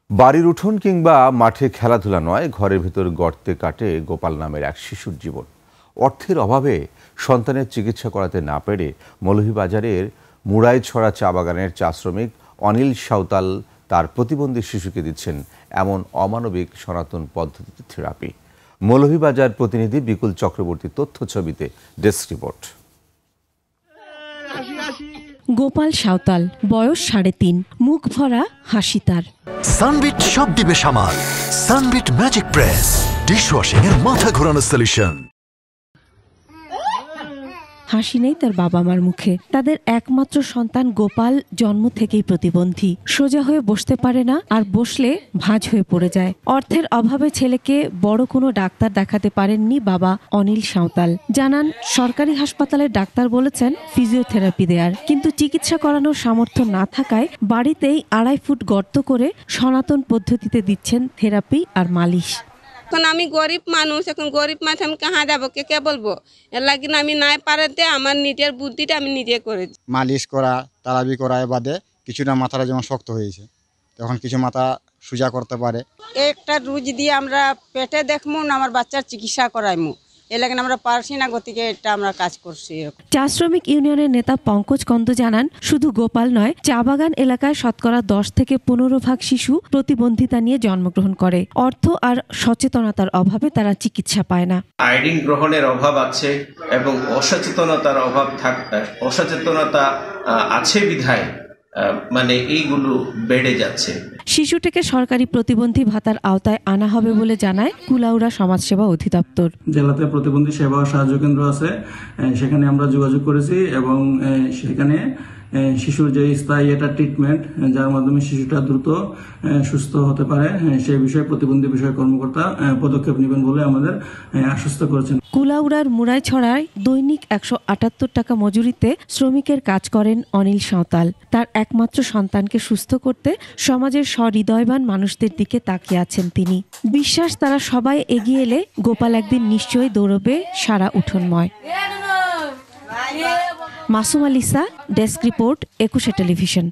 বাড়ির উঠোন কিংবা মাঠে খেলাধুলা নয়, ঘরের ভেতর গর্তে কাটে গোপাল নামের এক শিশুর জীবন। অর্থের অভাবে সন্তানের চিকিৎসা করাতে না পেরে মৌলভীবাজারের মুড়াইছড়া চা বাগানের চা শ্রমিক অনিল সাঁওতাল তার প্রতিবন্ধী শিশুকে দিচ্ছেন এমন অমানবিক সনাতন পদ্ধতিতে থেরাপি। মৌলভীবাজার প্রতিনিধি বিকুল চক্রবর্তী তথ্য ছবিতে ডেস্ক রিপোর্ট। গোপাল সাঁওতাল, বয়স ৩.৫, মুখ ভরা হাসি তার। সানবিট সব দিবে সামাল। সানবিট ম্যাজিক প্রেস ডিশওয়াশিং এর মাথা ঘোরানো সলিউশন। হাসি নেই তার বাবা মার মুখে। তাদের একমাত্র সন্তান গোপাল জন্ম থেকেই প্রতিবন্ধী। সোজা হয়ে বসতে পারে না, আর বসলে ভাঁজ হয়ে পড়ে যায়। অর্থের অভাবে ছেলেকে বড় কোনো ডাক্তার দেখাতে পারেননি বাবা অনিল সাঁওতাল। জানান, সরকারি হাসপাতালের ডাক্তার বলেছেন ফিজিওথেরাপি দেয়ার, কিন্তু চিকিৎসা করানোর সামর্থ্য না থাকায় বাড়িতেই ২.৫ ফুট গর্ত করে সনাতন পদ্ধতিতে দিচ্ছেন থেরাপি আর মালিশ। এখন আমি গরিব মানুষ, এখন গরিব মানুষ আমি কাহা যাবো, কে বলবো? এর লাগে আমি নাই পারাতে আমার নিজের বুদ্ধিটা আমি নিজে করেছি। মালিশ করা, তারাবি করা বাদে কিছুটা মাথাটা যেমন শক্ত হয়েছে, তখন কিছু মাথা সোজা করতে পারে। একটা রুজ দিয়ে আমরা পেটে দেখবো না, আমার বাচ্চার চিকিৎসা করাইমু, এর লাগে আমরা পারছি না, গতিকে এটা আমরা কাজ করছি। চা শ্রমিক ইউনিয়নের নেতা পঙ্কজ কন্দ জানান, শুধু গোপাল নয়, চা বাগান এলাকায় শতকরা ১০ থেকে ১৫% শিশু প্রতিবন্ধিতা নিয়ে জন্মগ্রহণ করে। অর্থ আর সচেতনতার অভাবে তারা চিকিৎসা পায় না। আইডিন গ্রহণের অভাব আছে এবং অসচেতনতা আছে বিধায় এইগুলো বেড়ে যাচ্ছে। শিশুটিকে সরকারি প্রতিবন্ধী ভাতার আওতায় আনা হবে বলে জানায় কুলাউড়া সমাজসেবা অধিদপ্তর। জেলাতে প্রতিবন্ধী সেবা ও সাহায্য কেন্দ্র আছে, সেখানে আমরা যোগাযোগ করেছি এবং সেখানে শিশুর যে স্থায়ী একটা ট্রিটমেন্ট, যার মাধ্যমে শিশুটা দ্রুত সুস্থ হতে পারে, সেই বিষয়ে প্রতিবন্ধী বিষয় কর্মকর্তা পদক্ষেপ নেবেন বলে আমাদের আশ্বস্ত করেছেন। কুলাউড়ার মুড়াইছড়ায় দৈনিক ১৭৮ টাকা মজুরিতে শ্রমিকের কাজ করেন অনিল সাঁওতাল। তার একমাত্র সন্তানকে সুস্থ করতে সমাজের সহৃদয়বান মানুষদের দিকে তাকিয়ে আছেন তিনি। বিশ্বাস, তারা সবাই এগিয়ে এলে গোপাল একদিন নিশ্চয়ই দৌড়বে সারা উঠোনময়। Masum আলিসা, desk report, ২১ television.